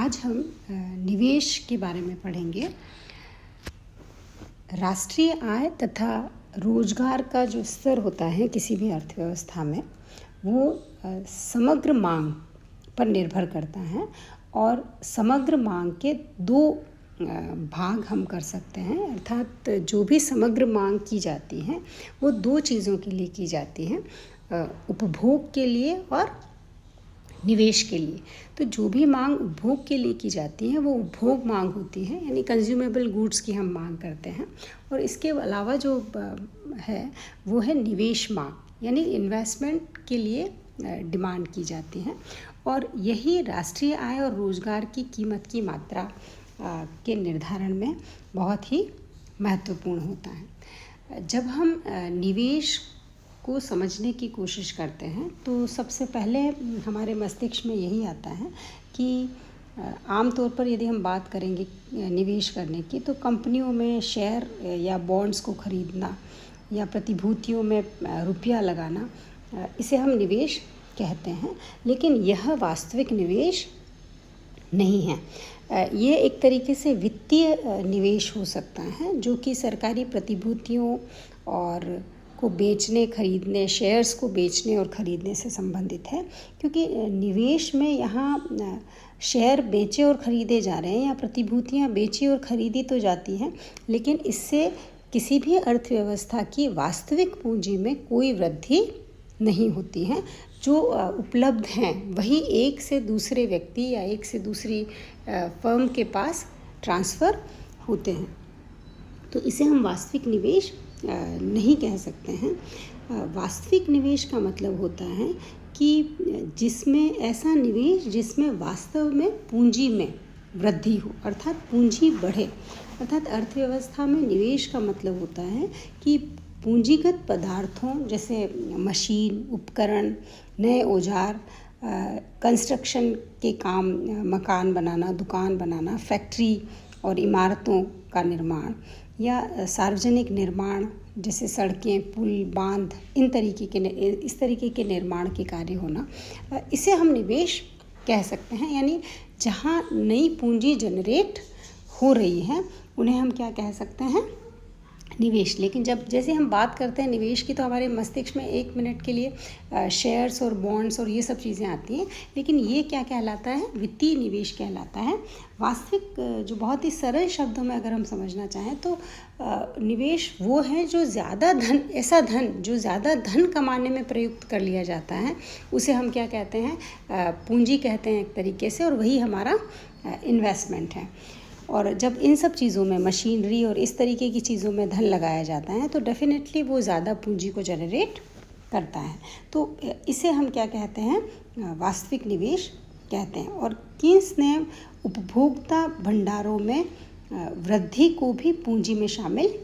आज हम निवेश के बारे में पढ़ेंगे। राष्ट्रीय आय तथा रोजगार का जो स्तर होता है किसी भी अर्थव्यवस्था में, वो समग्र मांग पर निर्भर करता है और समग्र मांग के दो भाग हम कर सकते हैं। अर्थात जो भी समग्र मांग की जाती है वो दो चीज़ों के लिए की जाती है, उपभोग के लिए और निवेश के लिए। तो जो भी मांग उपभोग के लिए की जाती है वो उपभोग मांग होती है, यानी कंज्यूमेबल गुड्स की हम मांग करते हैं। और इसके अलावा जो है वो है निवेश मांग, यानी इन्वेस्टमेंट के लिए डिमांड की जाती है। और यही राष्ट्रीय आय और रोजगार की कीमत की मात्रा के निर्धारण में बहुत ही महत्वपूर्ण होता है। जब हम निवेश को समझने की कोशिश करते हैं तो सबसे पहले हमारे मस्तिष्क में यही आता है कि आमतौर पर यदि हम बात करेंगे निवेश करने की, तो कंपनियों में शेयर या बॉन्ड्स को खरीदना या प्रतिभूतियों में रुपया लगाना, इसे हम निवेश कहते हैं। लेकिन यह वास्तविक निवेश नहीं है। ये एक तरीके से वित्तीय निवेश हो सकता है जो कि सरकारी प्रतिभूतियों और को बेचने खरीदने, शेयर्स को बेचने और खरीदने से संबंधित है। क्योंकि निवेश में यहाँ शेयर बेचे और खरीदे जा रहे हैं या प्रतिभूतियाँ बेची और खरीदी तो जाती हैं, लेकिन इससे किसी भी अर्थव्यवस्था की वास्तविक पूंजी में कोई वृद्धि नहीं होती है। जो उपलब्ध हैं वही एक से दूसरे व्यक्ति या एक से दूसरी फर्म के पास ट्रांसफ़र होते हैं। तो इसे हम वास्तविक निवेश नहीं कह सकते हैं। वास्तविक निवेश का मतलब होता है कि जिसमें ऐसा निवेश जिसमें वास्तव में पूंजी में वृद्धि हो, अर्थात पूंजी बढ़े। अर्थात अर्थव्यवस्था में निवेश का मतलब होता है कि पूंजीगत पदार्थों जैसे मशीन, उपकरण, नए औजार, कंस्ट्रक्शन के काम, मकान बनाना, दुकान बनाना, फैक्ट्री और इमारतों का निर्माण या सार्वजनिक निर्माण जैसे सड़कें, पुल, बांध, इस तरीके के निर्माण के कार्य होना, इसे हम निवेश कह सकते हैं। यानी जहाँ नई पूंजी जनरेट हो रही है उन्हें हम क्या कह सकते हैं? निवेश। लेकिन जैसे हम बात करते हैं निवेश की, तो हमारे मस्तिष्क में एक मिनट के लिए शेयर्स और बॉन्ड्स और ये सब चीज़ें आती हैं, लेकिन ये क्या कहलाता है? वित्तीय निवेश कहलाता है। वास्तविक जो बहुत ही सरल शब्दों में अगर हम समझना चाहें तो निवेश वो है जो ऐसा धन जो ज़्यादा धन कमाने में प्रयुक्त कर लिया जाता है, उसे हम क्या कहते हैं? पूंजी कहते हैं एक तरीके से, और वही हमारा इन्वेस्टमेंट है। और जब इन सब चीज़ों में, मशीनरी और इस तरीके की चीज़ों में धन लगाया जाता है तो डेफिनेटली वो ज़्यादा पूंजी को जनरेट करता है। तो इसे हम क्या कहते हैं? वास्तविक निवेश कहते हैं। और कीन्स ने उपभोक्ता भंडारों में वृद्धि को भी पूंजी में शामिल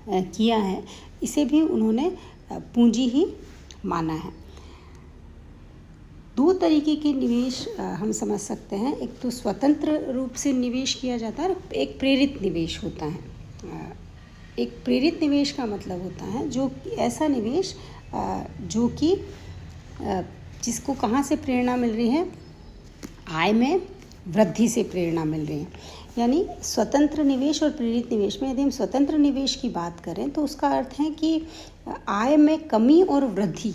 किया है। इसे भी उन्होंने पूंजी ही माना है। दो तरीके के निवेश हम समझ सकते हैं। एक तो स्वतंत्र रूप से निवेश किया जाता है और एक प्रेरित निवेश होता है। एक प्रेरित निवेश का मतलब होता है जो ऐसा निवेश जो कि जिसको कहाँ से प्रेरणा मिल रही है? आय में वृद्धि से प्रेरणा मिल रही है। यानी स्वतंत्र निवेश और प्रेरित निवेश में यदि हम स्वतंत्र निवेश की बात करें तो उसका अर्थ है कि आय में कमी और वृद्धि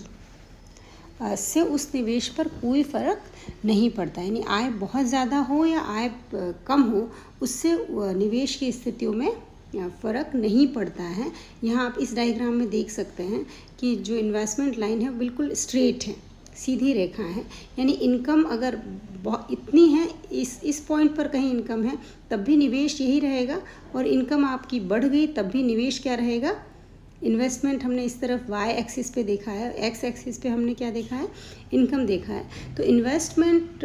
से उस निवेश पर कोई फ़र्क नहीं पड़ता। यानी आय बहुत ज़्यादा हो या आय कम हो, उससे निवेश की स्थितियों में फ़र्क नहीं पड़ता है। यहाँ आप इस डायग्राम में देख सकते हैं कि जो इन्वेस्टमेंट लाइन है बिल्कुल स्ट्रेट है, सीधी रेखा है। यानी इनकम अगर इतनी है, इस पॉइंट पर कहीं इनकम है तब भी निवेश यही रहेगा, और इनकम आपकी बढ़ गई तब भी निवेश क्या रहेगा? इन्वेस्टमेंट। हमने इस तरफ वाई एक्सिस पे देखा है, एक्स एक्सिस पे हमने क्या देखा है? इनकम देखा है। तो इन्वेस्टमेंट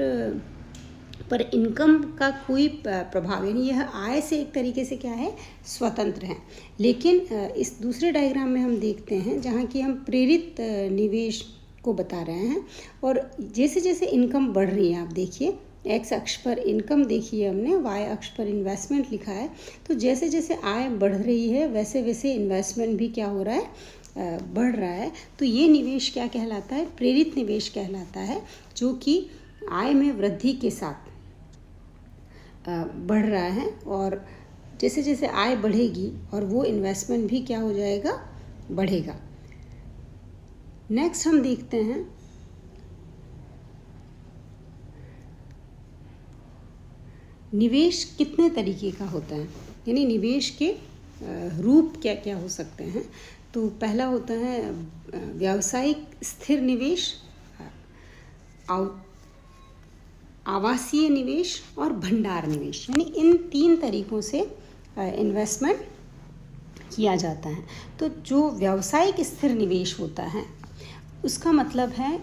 पर इनकम का कोई प्रभाव, यानी यह आय से एक तरीके से क्या है? स्वतंत्र है। लेकिन इस दूसरे डायग्राम में हम देखते हैं जहाँ की हम प्रेरित निवेश को बता रहे हैं, और जैसे जैसे इनकम बढ़ रही है, आप देखिए एक्स अक्ष पर इनकम देखिए हमने, वाई अक्ष पर इन्वेस्टमेंट लिखा है। तो जैसे जैसे आय बढ़ रही है वैसे वैसे इन्वेस्टमेंट भी क्या हो रहा है? बढ़ रहा है। तो ये निवेश क्या कहलाता है? प्रेरित निवेश कहलाता है, जो कि आय में वृद्धि के साथ बढ़ रहा है और जैसे जैसे आय बढ़ेगी और वो इन्वेस्टमेंट भी क्या हो जाएगा, बढ़ेगा। नेक्स्ट हम देखते हैं निवेश कितने तरीके का होता है, यानी निवेश के रूप क्या क्या हो सकते हैं। तो पहला होता है व्यावसायिक स्थिर निवेश, आवासीय निवेश और भंडार निवेश, यानी इन 3 तरीकों से इन्वेस्टमेंट किया जाता है। तो जो व्यावसायिक स्थिर निवेश होता है उसका मतलब है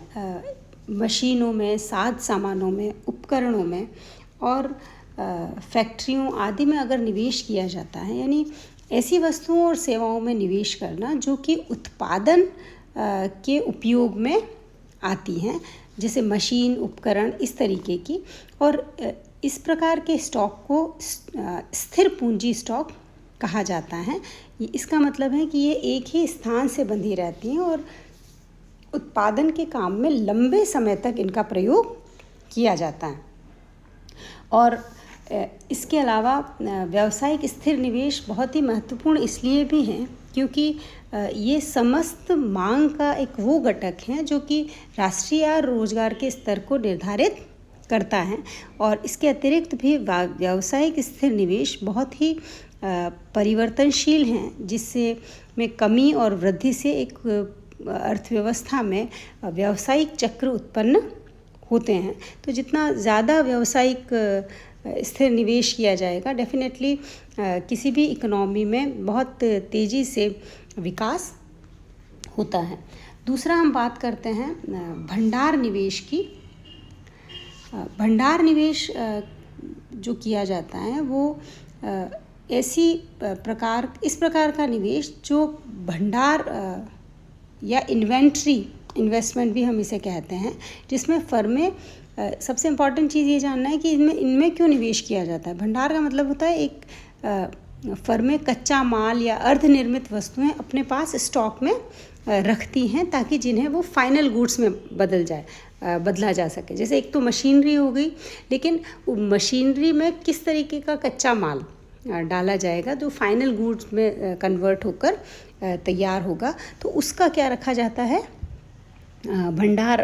मशीनों में, साज सामानों में, उपकरणों में और फैक्ट्रियों आदि में अगर निवेश किया जाता है, यानी ऐसी वस्तुओं और सेवाओं में निवेश करना जो कि उत्पादन के उपयोग में आती हैं, जैसे मशीन, उपकरण, इस तरीके की। और इस प्रकार के स्टॉक को स्थिर पूंजी स्टॉक कहा जाता है। इसका मतलब है कि ये एक ही स्थान से बंधी रहती हैं और उत्पादन के काम में लंबे समय तक इनका प्रयोग किया जाता है। और इसके अलावा व्यावसायिक स्थिर निवेश बहुत ही महत्वपूर्ण इसलिए भी हैं क्योंकि ये समस्त मांग का एक वो घटक है जो कि राष्ट्रीय रोजगार के स्तर को निर्धारित करता है। और इसके अतिरिक्त भी व्यावसायिक स्थिर निवेश बहुत ही परिवर्तनशील हैं, जिससे में कमी और वृद्धि से एक अर्थव्यवस्था में व्यावसायिक चक्र उत्पन्न होते हैं। तो जितना ज़्यादा व्यावसायिक स्थिर निवेश किया जाएगा, डेफिनेटली किसी भी इकोनॉमी में बहुत तेज़ी से विकास होता है। दूसरा हम बात करते हैं भंडार निवेश की। भंडार निवेश जो किया जाता है वो इस प्रकार का निवेश जो भंडार या इन्वेंट्री इन्वेस्टमेंट भी हम इसे कहते हैं, जिसमें फर्में सबसे इम्पॉर्टेंट चीज़ ये जानना है कि इनमें क्यों निवेश किया जाता है। भंडार का मतलब होता है एक फर्में कच्चा माल या अर्धनिर्मित वस्तुएं अपने पास स्टॉक में रखती हैं ताकि जिन्हें वो फाइनल गुड्स में बदला जा सके। जैसे एक तो मशीनरी हो गई, लेकिन मशीनरी में किस तरीके का कच्चा माल डाला जाएगा जो फाइनल गुड्स में कन्वर्ट होकर तैयार होगा, तो उसका क्या रखा जाता है, भंडार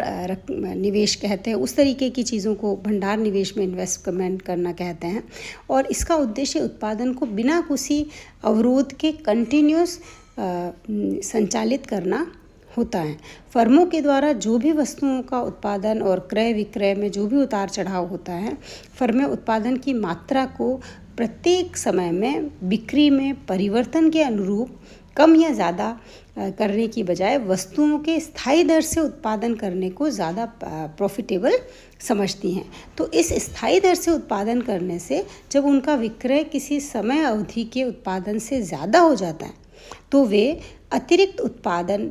निवेश कहते हैं। उस तरीके की चीज़ों को भंडार निवेश में इन्वेस्टमेंट करना कहते हैं। और इसका उद्देश्य उत्पादन को बिना किसी अवरोध के कंटिन्यूस संचालित करना होता है। फर्मों के द्वारा जो भी वस्तुओं का उत्पादन और क्रय विक्रय में जो भी उतार चढ़ाव होता है, फर्में उत्पादन की मात्रा को प्रत्येक समय में बिक्री में परिवर्तन के अनुरूप कम या ज़्यादा करने की बजाय वस्तुओं के स्थायी दर से उत्पादन करने को ज़्यादा प्रॉफिटेबल समझती हैं। तो इस स्थायी दर से उत्पादन करने से जब उनका विक्रय किसी समय अवधि के उत्पादन से ज़्यादा हो जाता है तो वे अतिरिक्त उत्पादन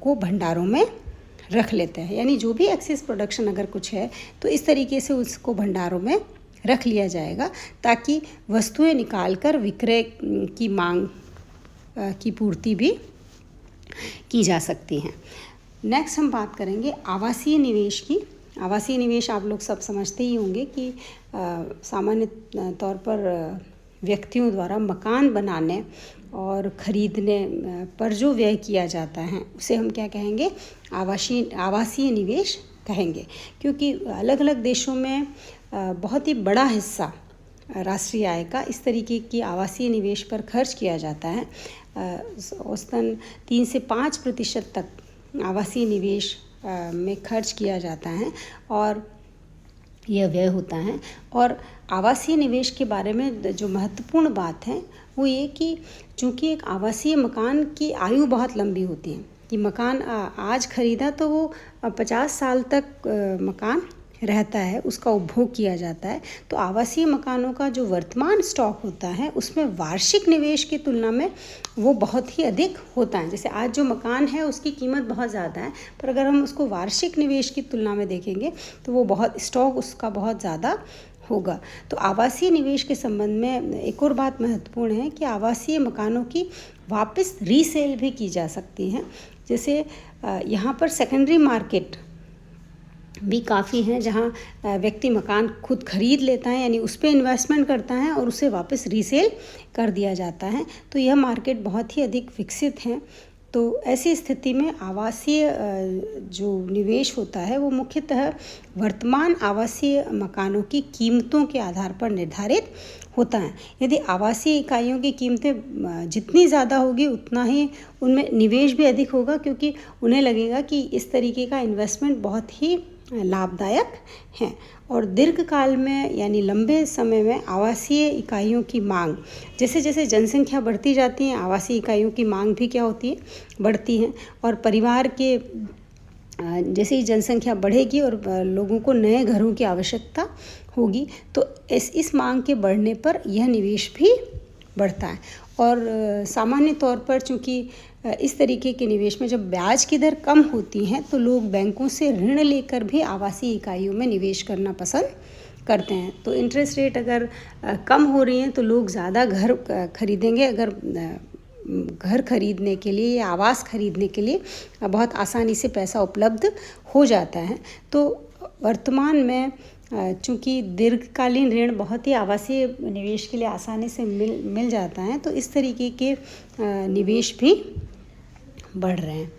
को भंडारों में रख लेते हैं। यानी जो भी एक्सेस प्रोडक्शन अगर कुछ है तो इस तरीके से उसको भंडारों में रख लिया जाएगा ताकि वस्तुएं निकालकर विक्रय की मांग की पूर्ति भी की जा सकती हैं। नेक्स्ट हम बात करेंगे आवासीय निवेश की। आवासीय निवेश आप लोग सब समझते ही होंगे कि सामान्य तौर पर व्यक्तियों द्वारा मकान बनाने और ख़रीदने पर जो व्यय किया जाता है उसे हम क्या कहेंगे, आवासीय निवेश कहेंगे। क्योंकि अलग अलग देशों में बहुत ही बड़ा हिस्सा राष्ट्रीय आय का इस तरीके की आवासीय निवेश पर खर्च किया जाता है। औसतन 3 से 5% तक आवासीय निवेश में खर्च किया जाता है और यह व्यय होता है। और आवासीय निवेश के बारे में जो महत्वपूर्ण बात है वो ये कि चूँकि एक आवासीय मकान की आयु बहुत लंबी होती है कि मकान आज ख़रीदा तो वो 50 साल तक मकान रहता है, उसका उपभोग किया जाता है। तो आवासीय मकानों का जो वर्तमान स्टॉक होता है उसमें वार्षिक निवेश की तुलना में वो बहुत ही अधिक होता है। जैसे आज जो मकान है उसकी कीमत बहुत ज़्यादा है, पर अगर हम उसको वार्षिक निवेश की तुलना में देखेंगे तो वो स्टॉक उसका बहुत ज़्यादा होगा। तो आवासीय निवेश के संबंध में एक और बात महत्वपूर्ण है कि आवासीय मकानों की वापस रीसेल भी की जा सकती हैं। जैसे यहाँ पर सेकेंडरी मार्केट भी काफ़ी हैं जहाँ व्यक्ति मकान खुद खरीद लेता है, यानी उस पे इन्वेस्टमेंट करता है और उसे वापस रीसेल कर दिया जाता है। तो यह मार्केट बहुत ही अधिक विकसित है। तो ऐसी स्थिति में आवासीय जो निवेश होता है वो मुख्यतः वर्तमान आवासीय मकानों की कीमतों के आधार पर निर्धारित होता है। यदि आवासीय इकाइयों की कीमतें जितनी ज़्यादा होगी उतना ही उनमें निवेश भी अधिक होगा, क्योंकि उन्हें लगेगा कि इस तरीके का इन्वेस्टमेंट बहुत ही लाभदायक है। और दीर्घकाल में यानी लंबे समय में आवासीय इकाइयों की मांग, जैसे जैसे जनसंख्या बढ़ती जाती है आवासीय इकाइयों की मांग भी क्या होती है, बढ़ती है। और परिवार के जैसे ही जनसंख्या बढ़ेगी और लोगों को नए घरों की आवश्यकता होगी, तो इस मांग के बढ़ने पर यह निवेश भी बढ़ता है। और सामान्य तौर पर चूँकि इस तरीके के निवेश में जब ब्याज की दर कम होती है तो लोग बैंकों से ऋण लेकर भी आवासीय इकाइयों में निवेश करना पसंद करते हैं। तो इंटरेस्ट रेट अगर कम हो रही हैं तो लोग ज़्यादा घर खरीदेंगे। अगर घर खरीदने के लिए या आवास खरीदने के लिए बहुत आसानी से पैसा उपलब्ध हो जाता है। तो वर्तमान में चूँकि दीर्घकालीन ऋण बहुत ही आवासीय निवेश के लिए आसानी से मिल जाता है, तो इस तरीके के निवेश भी बढ़ रहे हैं।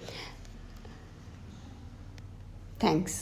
थैंक्स।